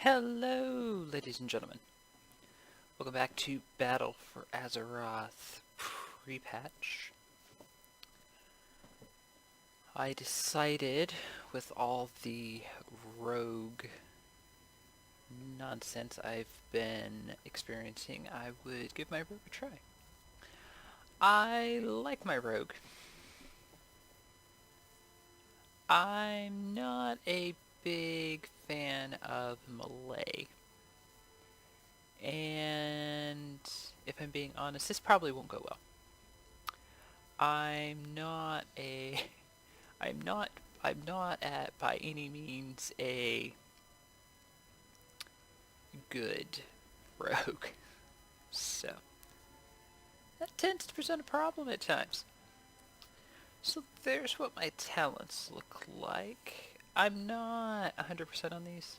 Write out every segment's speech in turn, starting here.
Hello, ladies and gentlemen. Welcome back to Battle for Azeroth pre-patch. I decided, with all the rogue nonsense I've been experiencing, I would give my rogue a try. I like my rogue. I'm not a big fan of melee. And if I'm being honest, this probably won't go well. I'm not a I'm not I'm not at by any means a good rogue. So that tends to present a problem at times. So there's what my talents look like. I'm not 100% on these.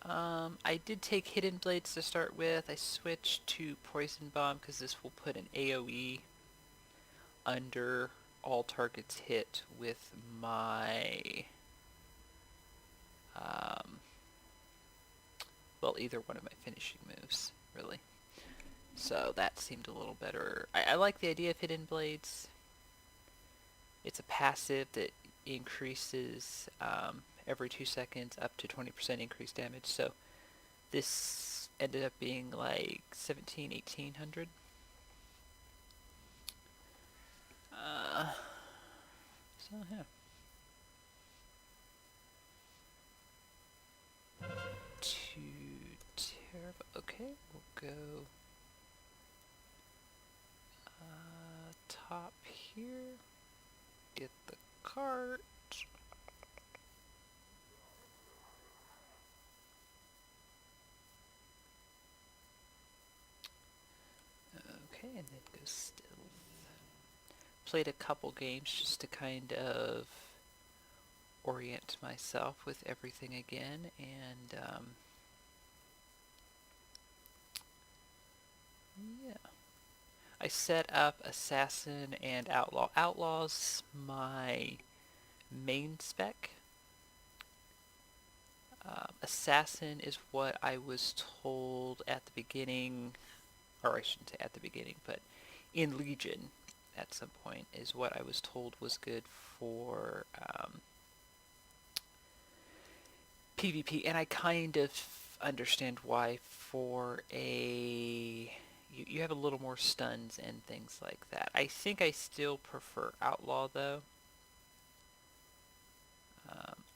I did take Hidden Blades to start with. I switched to Poison Bomb because this will put an AoE under all targets hit with my well, either one of my finishing moves, really. So that seemed a little better. I like the idea of Hidden Blades. It's a passive that increases every 2 seconds up to 20% increased damage. So this ended up being like 1800. So yeah. Too terrible. Okay, we'll go top here. Get the cart. Okay, and then go stealth. Played a couple games just to kind of orient myself with everything again, and yeah. I set up Assassin and Outlaw. Outlaw's my main spec. Assassin is what I was told at the beginning, or I shouldn't say at the beginning, but in Legion at some point is what I was told was good for PvP, and I kind of understand why. For a you have a little more stuns and things like that. I think I still prefer Outlaw though.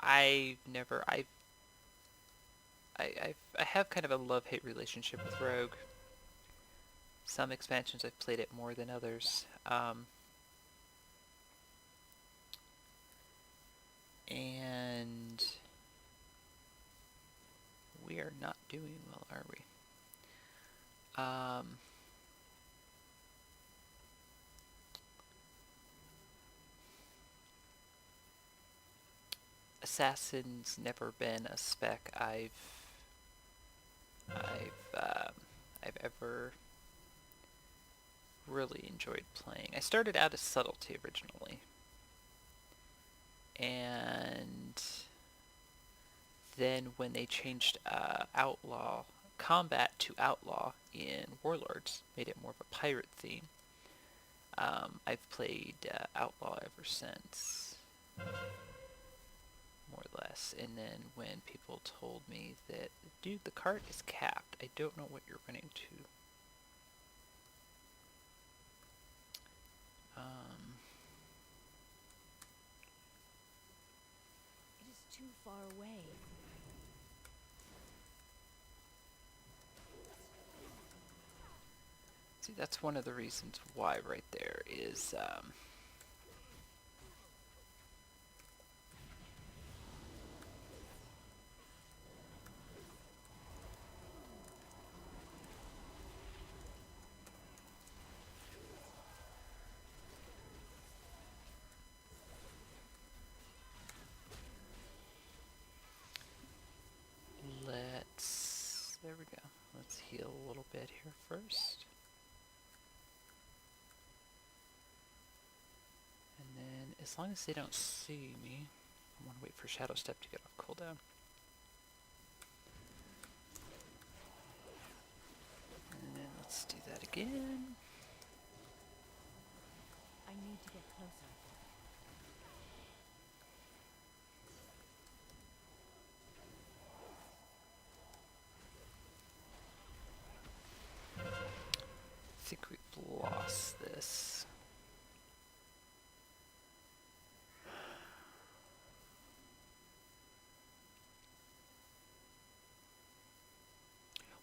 I've never I have kind of a love-hate relationship with Rogue. Some expansions I've played it more than others. And we are not doing well, are we? Assassin's never been a spec I've ever really enjoyed playing. I started out as Subtlety originally, and then when they changed Outlaw combat to Outlaw in Warlords, made it more of a pirate theme. I've played Outlaw ever since, more or less. And then when people told me that, dude, the cart is capped, I don't know what you're running to. It is too far away. See, that's one of the reasons why right there is there we go. Let's heal a little bit here first. And then, as long as they don't see me, I want to wait for Shadow Step to get off cooldown. that again. I need to get closer. I think we've lost this.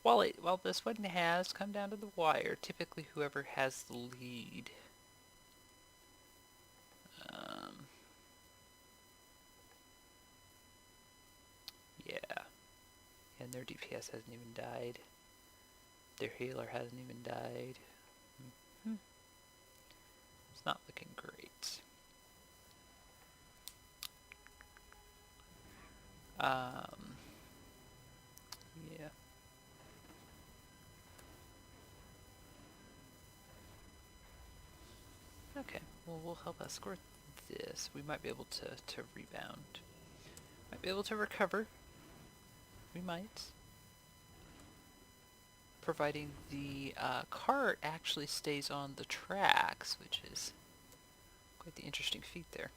While this one has come down to the wire, typically whoever has the lead. Yeah. And their DPS hasn't even died. Their healer hasn't even died. It's not looking great. Yeah. Okay, well, we'll help escort this. We might be able to rebound. Might be able to recover. We might. Providing the cart actually stays on the tracks, which is quite the interesting feat there.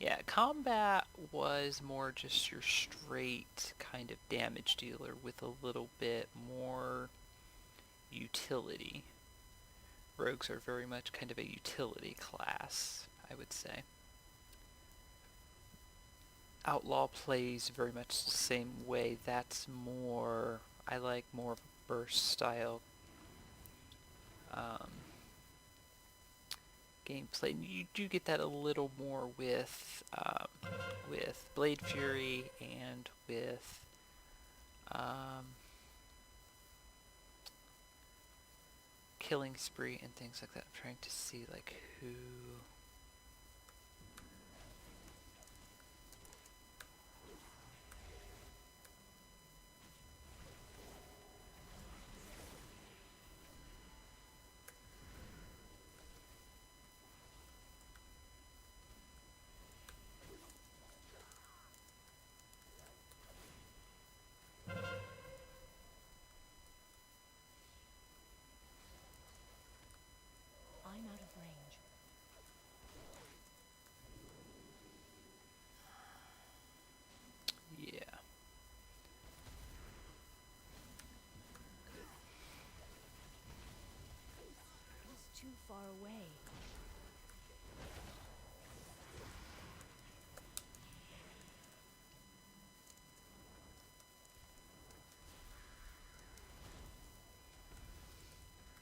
Yeah, combat was more just your straight kind of damage dealer with a little bit more utility. Rogues are very much kind of a utility class, I would say. Outlaw plays very much the same way. That's more, I like more of a burst style gameplay. And you do get that a little more with Blade Fury and with Killing Spree and things like that. I'm trying to see like who. I'm out of range. Yeah. He's too far away.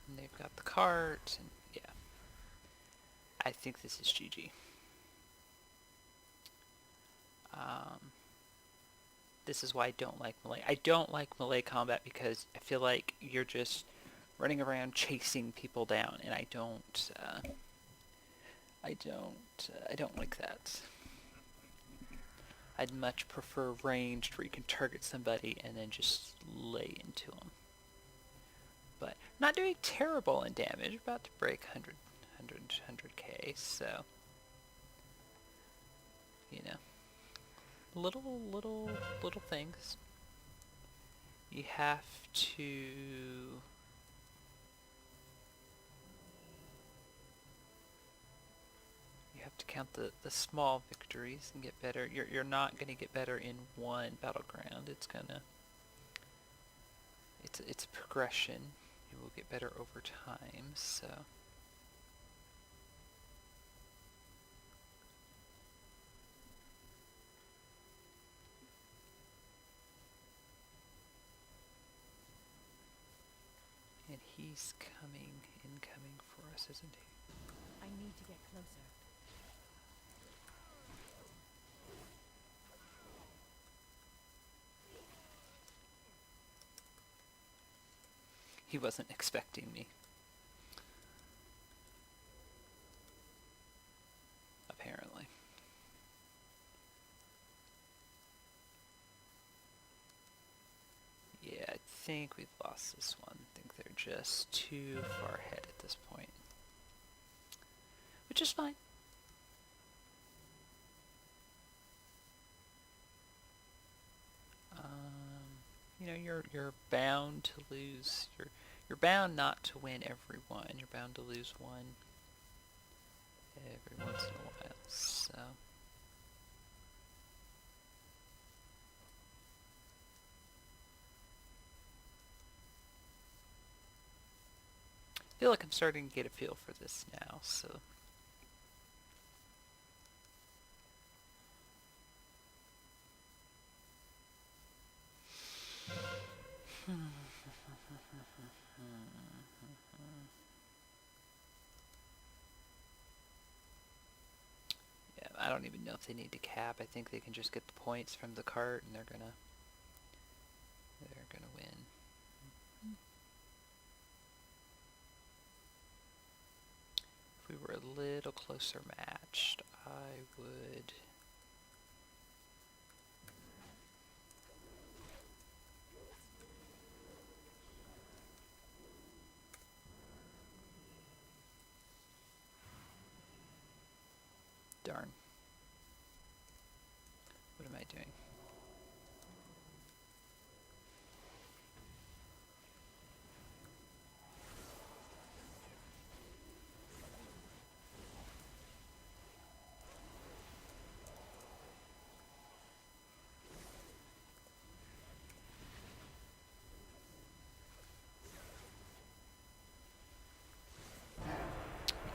And they've got the cart, and yeah. I think this is GG. This is why I don't like melee. I don't like melee combat because I feel like you're just running around chasing people down, and I don't like that. I'd much prefer ranged where you can target somebody and then just lay into them. But not doing terrible in damage, about to break 100k, so, you know, little things. You have to count the small victories and get better. You're not going to get better in one battleground. It's a progression. You will get better over time, so. And he's incoming for us, isn't he? I need to get closer. He wasn't expecting me. Apparently. Yeah, I think we've lost this one. I think they're just too far ahead at this point. Which is fine. you know, you're bound to lose. You're bound not to win every one. You're bound to lose one every once in a while. So I feel like I'm starting to get a feel for this now. So yeah, I don't even know if they need to cap. I think they can just get the points from the cart, and they're gonna win. If we were a little closer matched, I would. Darn. What am I doing?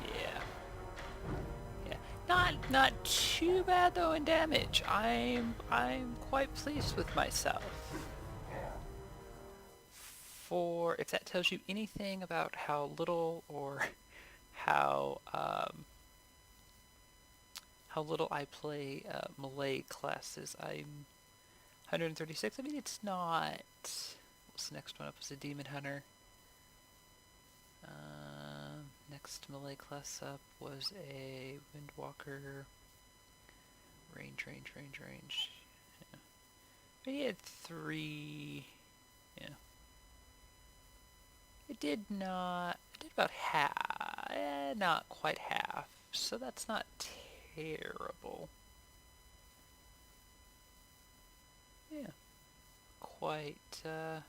Yeah. Yeah. Not too bad though in damage. I'm quite pleased with myself. For if that tells you anything about how little or how how little I play melee classes, I'm 136. I mean, it's not. What's the next one up? Was a demon hunter. Next melee class up was a windwalker. Range. Yeah. But he had 3. Yeah. It did not. It did about half. Not quite half. So that's not terrible. Yeah. Quite. Yeah.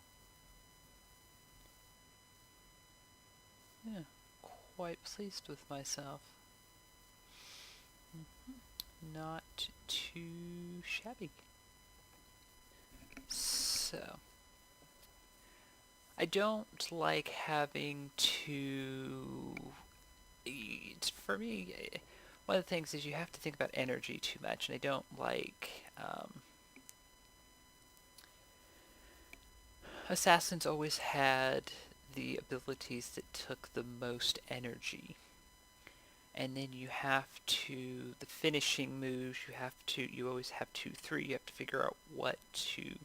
Quite pleased with myself. Not too shabby. So, I don't like having to. For me, one of the things is you have to think about energy too much, and I don't like. Assassins always had the abilities that took the most energy. And then you have to, the finishing moves, you always have 2, 3, you have to figure out what to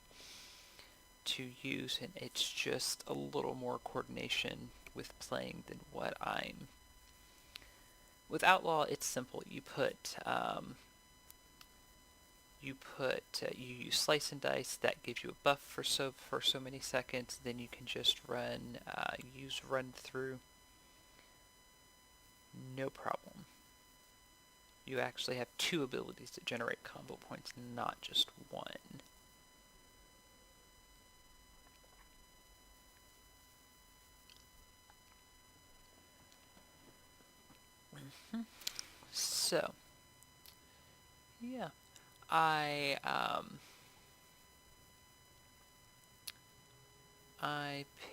use, and it's just a little more coordination with playing than what I'm. With Outlaw, it's simple. You use slice and dice. That gives you a buff for so many seconds. Then you can just use run through. No problem. You actually have 2 abilities that generate combo points, not just 1. So, yeah, I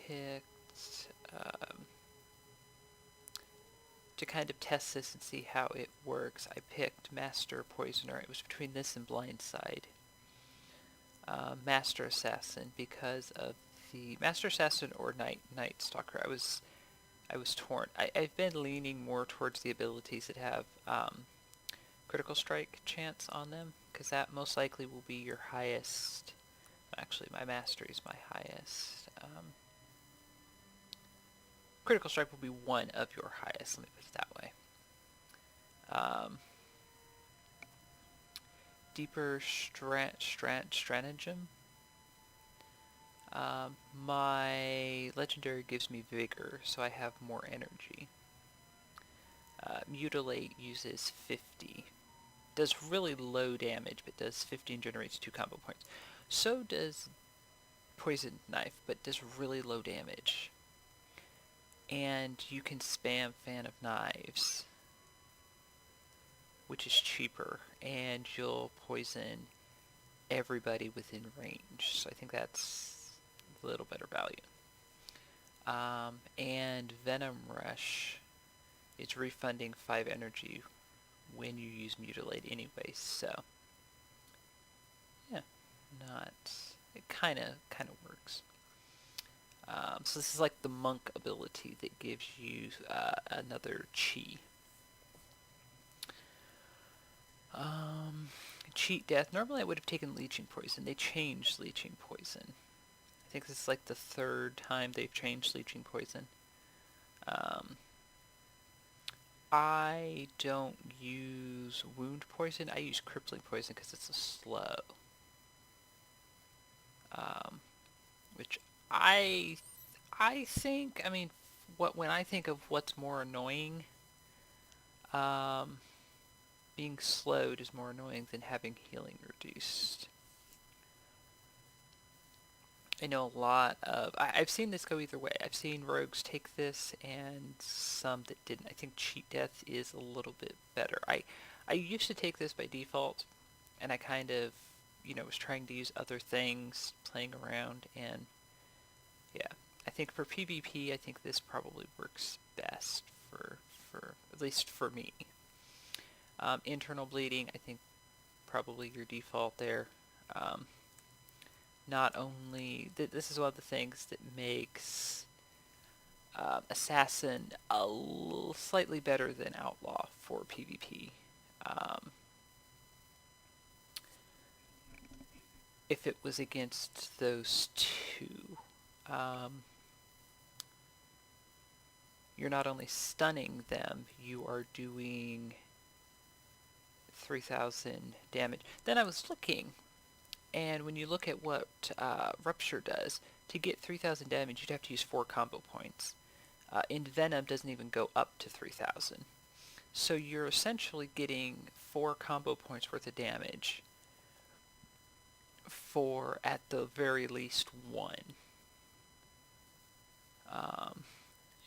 picked to kind of test this and see how it works. I picked Master Poisoner. It was between this and Blindside. Master Assassin because of the Master Assassin or Night Stalker. I was torn. I've been leaning more towards the abilities that have critical strike chance on them, because that most likely will be your highest. Actually, my mastery is my highest. Critical strike will be one of your highest. Let me put it that way. Deeper stratagem. My legendary gives me vigor, so I have more energy. Mutilate uses 50. Does really low damage, but does 50 and generates 2 combo points. So does poison knife, but does really low damage. And you can spam Fan of Knives, which is cheaper, and you'll poison everybody within range. So I think that's a little better value. And Venom Rush is refunding 5 energy when you use Mutilate anyway, so yeah, not, it kind of works. So this is like the monk ability that gives you another chi. Cheat death. Normally I would have taken leeching poison. They changed leeching poison. I think this is like the 3rd time they've changed leeching poison. I don't use wound poison. I use crippling poison because it's a slow. Which I think, I mean, when I think of what's more annoying, being slowed is more annoying than having healing reduced. I know a lot of... I've seen this go either way. I've seen rogues take this and some that didn't. I think cheat death is a little bit better. I used to take this by default, and I kind of, was trying to use other things, playing around, and yeah. I think for PvP, I think this probably works best for at least for me. Internal bleeding, I think probably your default there. Not only this is one of the things that makes Assassin slightly better than Outlaw for PvP. If it was against those two, you're not only stunning them, you are doing 3,000 damage. Then I was looking, and when you look at what Rupture does, to get 3,000 damage, you'd have to use 4 combo points. Venom doesn't even go up to 3,000. So you're essentially getting 4 combo points worth of damage for, at the very least, 1.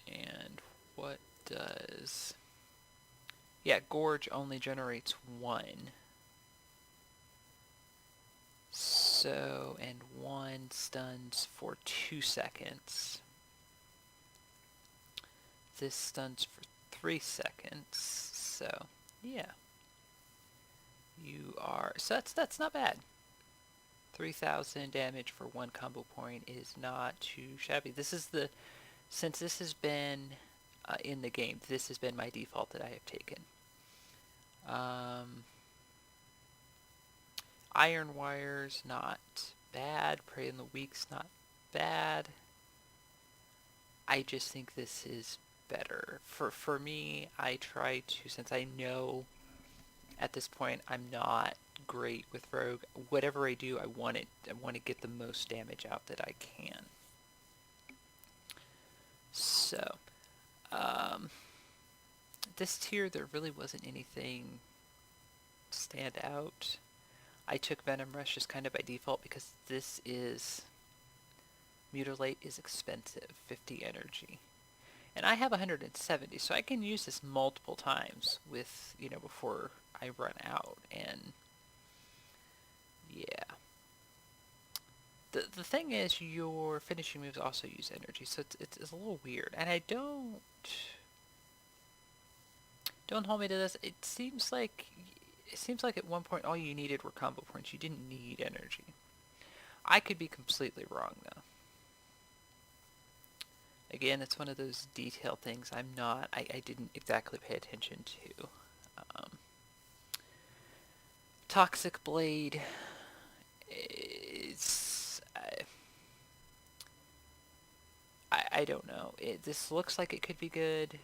And what does... Yeah, Gorge only generates 1. So, and 1 stuns for 2 seconds. This stuns for 3 seconds. So, yeah. You are... So that's not bad. 3,000 damage for 1 combo point is not too shabby. This is the... Since this has been in the game, this has been my default that I have taken. Iron Wire's not bad. Prey in the Weak's not bad. I just think this is better. For me, I try to, since I know at this point I'm not great with Rogue, whatever I do, I want to get the most damage out that I can. So, this tier, there really wasn't anything stand out. I took Venom Rush just kind of by default because this is... Mutilate is expensive, 50 energy. And I have 170, so I can use this multiple times with, before I run out, and... Yeah. The thing is, your finishing moves also use energy, so it's a little weird. And I don't hold me to this. It seems like at one point all you needed were combo points. You didn't need energy. I could be completely wrong though. Again, it's one of those detail things I didn't exactly pay attention to. Toxic Blade is... I don't know. This looks like it could be good.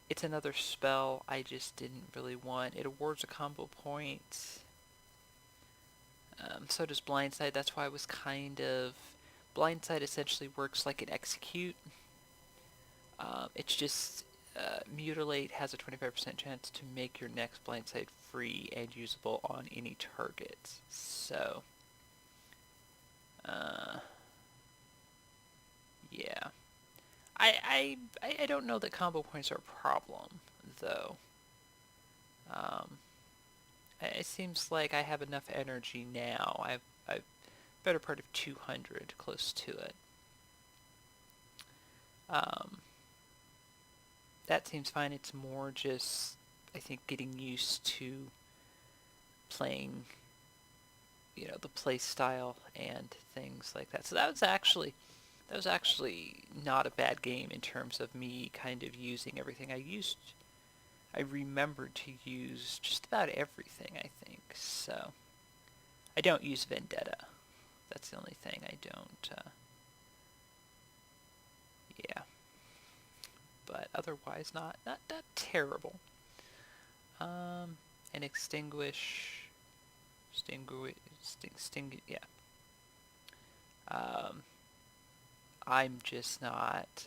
It's another spell I just didn't really want. It awards a combo point. So does Blindside. That's why I was kind of... Blindside essentially works like an Execute. It's just... Mutilate has a 25% chance to make your next Blindside free and usable on any target. So... Yeah. I don't know that combo points are a problem, though. Um, it seems like I have enough energy now. I've better part of 200, close to it. Um, that seems fine. It's more just, I think, getting used to playing, the play style and things like that. So that was actually not a bad game in terms of me kind of using everything I used. I remembered to use just about everything, I think. So I don't use Vendetta. That's the only thing I don't. Yeah, but otherwise not terrible. And yeah. Um, I'm just not.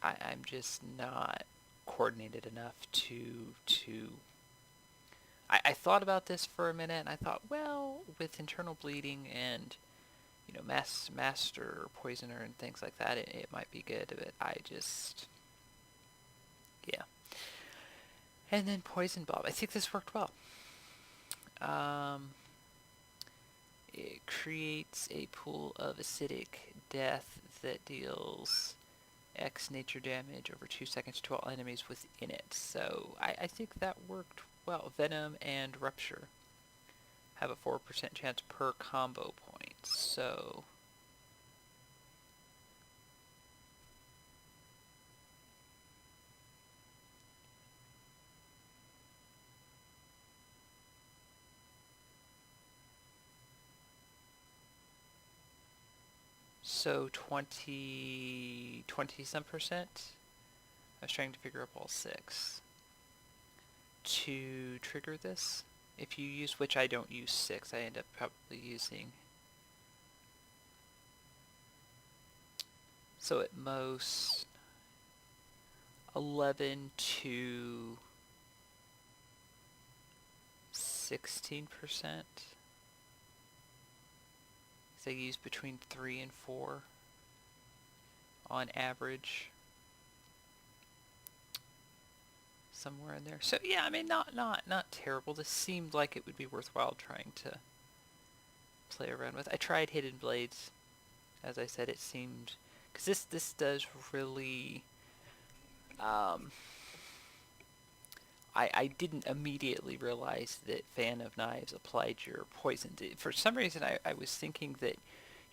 I'm just not coordinated enough to. I thought about this for a minute, and I thought, well, with internal bleeding and master poisoner and things like that, it might be good. But I just, yeah. And then poison bomb. I think this worked well. Um, it creates a pool of acidic death that deals X nature damage over 2 seconds to all enemies within it. So I think that worked well. Venom and Rupture have a 4% chance per combo point. So so 20 some percent. I was trying to figure up all 6 to trigger this. If you use, which I don't use 6, I end up probably using, so at most 11 to 16%. So I use between 3 and 4 on average, somewhere in there. So yeah, I mean, not terrible. This seemed like it would be worthwhile trying to play around with. I tried Hidden Blades. As I said, it seemed, because this does really. I didn't immediately realize that Fan of Knives applied your poison. For some reason, I was thinking that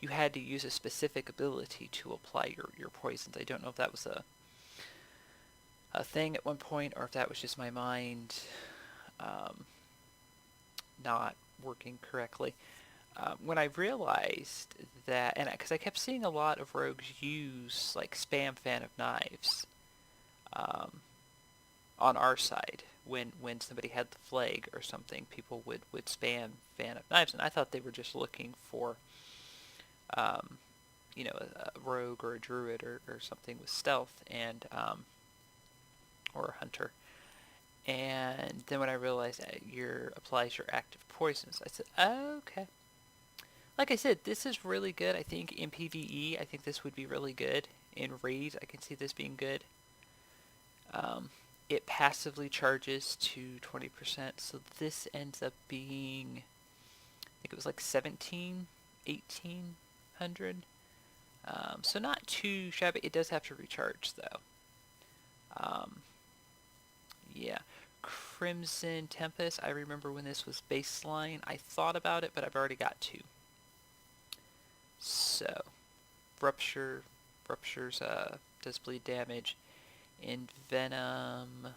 you had to use a specific ability to apply your poisons. I don't know if that was a thing at one point, or if that was just my mind not working correctly. When I realized that, and because I kept seeing a lot of rogues use like spam Fan of Knives on our side, when somebody had the flag or something, people would spam Fan of Knives, and I thought they were just looking for um, a rogue or a druid or something with stealth, and or a hunter. And then when I realized that applies your active poisons, I said, oh, okay. Like I said, this is really good. I think in PvE, I think this would be really good. In raids, I can see this being good. It passively charges to 20%, so this ends up being, I think it was like 1800. So not too shabby. It does have to recharge, though. Yeah. Crimson Tempest, I remember when this was baseline. I thought about it, but I've already got 2. So, Rupture's does bleed damage. In Venom,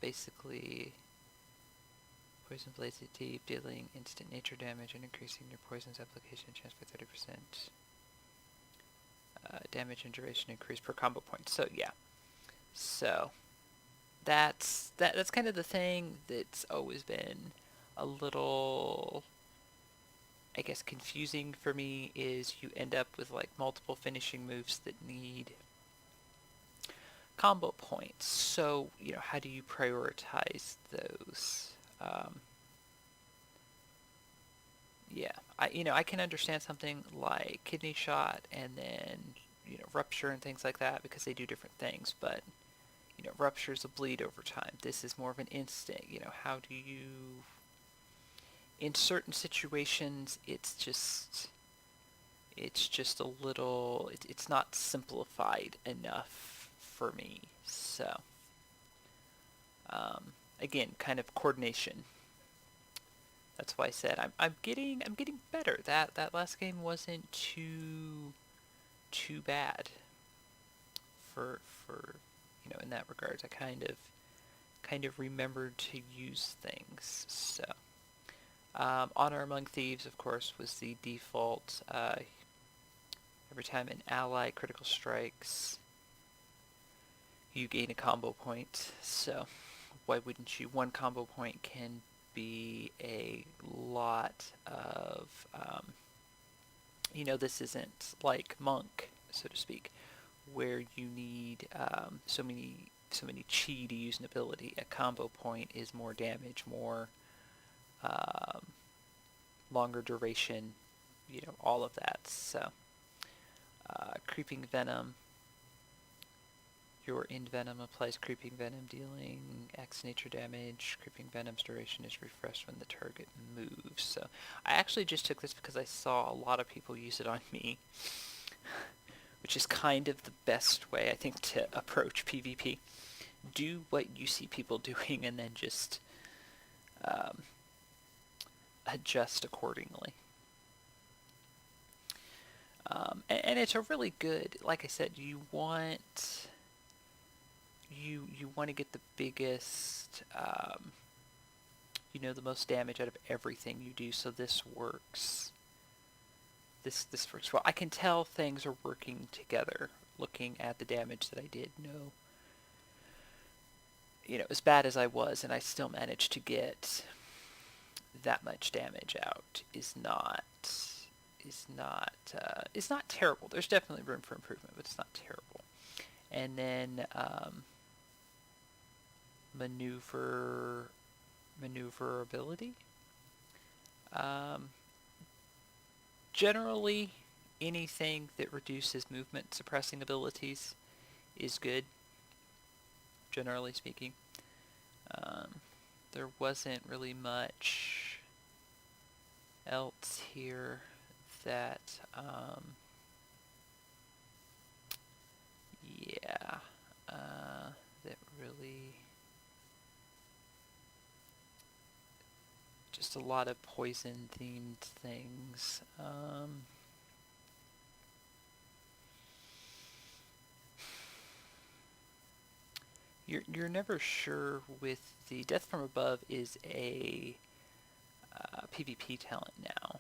basically, Poison Blades at deep, dealing instant nature damage and increasing your poison's application chance by 30%. Damage and duration increase per combo point. So yeah, so that's kind of the thing that's always been a little, I guess, confusing for me, is you end up with like multiple finishing moves that need combo points. So, how do you prioritize those? Yeah, I can understand something like kidney shot and then, rupture and things like that because they do different things, but, ruptures will bleed over time. This is more of an instant, how do you, in certain situations, it's just a little, it's not simplified enough for me, so, again, kind of coordination. That's why I said I'm getting better. That last game wasn't too bad for in that regards. I kind of remembered to use things. So Honor Among Thieves, of course, was the default. Every time an ally critical strikes, you gain a combo point. So why wouldn't you? One combo point can be a lot of this isn't like Monk, so to speak, where you need so many chi to use an ability. A combo point is more damage, more um, longer duration, all of that. So Creeping Venom. Your End Venom applies Creeping Venom, dealing X nature damage. Creeping Venom's duration is refreshed when the target moves. So I actually just took this because I saw a lot of people use it on me, which is kind of the best way, I think, to approach PvP. Do what you see people doing and then just um, adjust accordingly. And it's a really good, like I said, you want to get the biggest, the most damage out of everything you do. So this works. This works well. I can tell things are working together. Looking at the damage that I did, no, as bad as I was, and I still managed to get that much damage out is not terrible. There's definitely room for improvement, but it's not terrible. And then maneuverability. Um, Generally, anything that reduces movement suppressing abilities is good. Generally speaking, there wasn't really much else here that yeah, that really, just a lot of poison themed things. You're never sure with the Death from Above is a PvP talent now.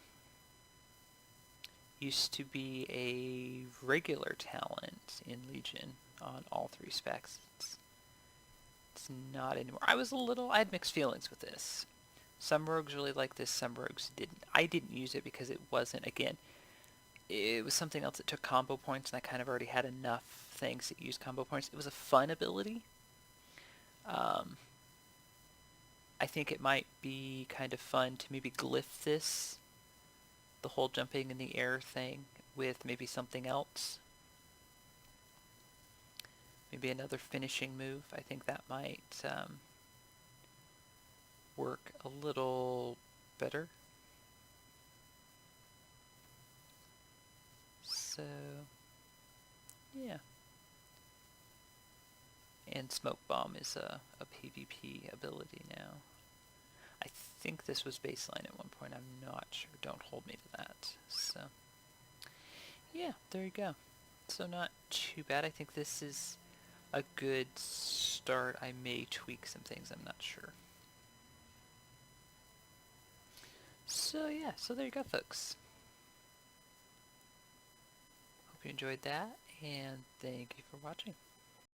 Used to be a regular talent in Legion on all three specs. It's not anymore. I had mixed feelings with this. Some rogues really liked this, some rogues didn't. I didn't use it because it wasn't, again, it was something else that took combo points, and I kind of already had enough things that used combo points. It was a fun ability. Um, I think it might be kind of fun to maybe glyph this, the whole jumping in the air thing, with maybe something else. Maybe another finishing move. I think that might work a little better. So, yeah. And Smoke Bomb is a PvP ability now. I think this was baseline at one point. I'm not sure. Don't hold me to that. So, yeah, there you go. So not too bad. I think this is a good start. I may tweak some things. I'm not sure. So, yeah. So there you go, folks. Hope you enjoyed that, and thank you for watching.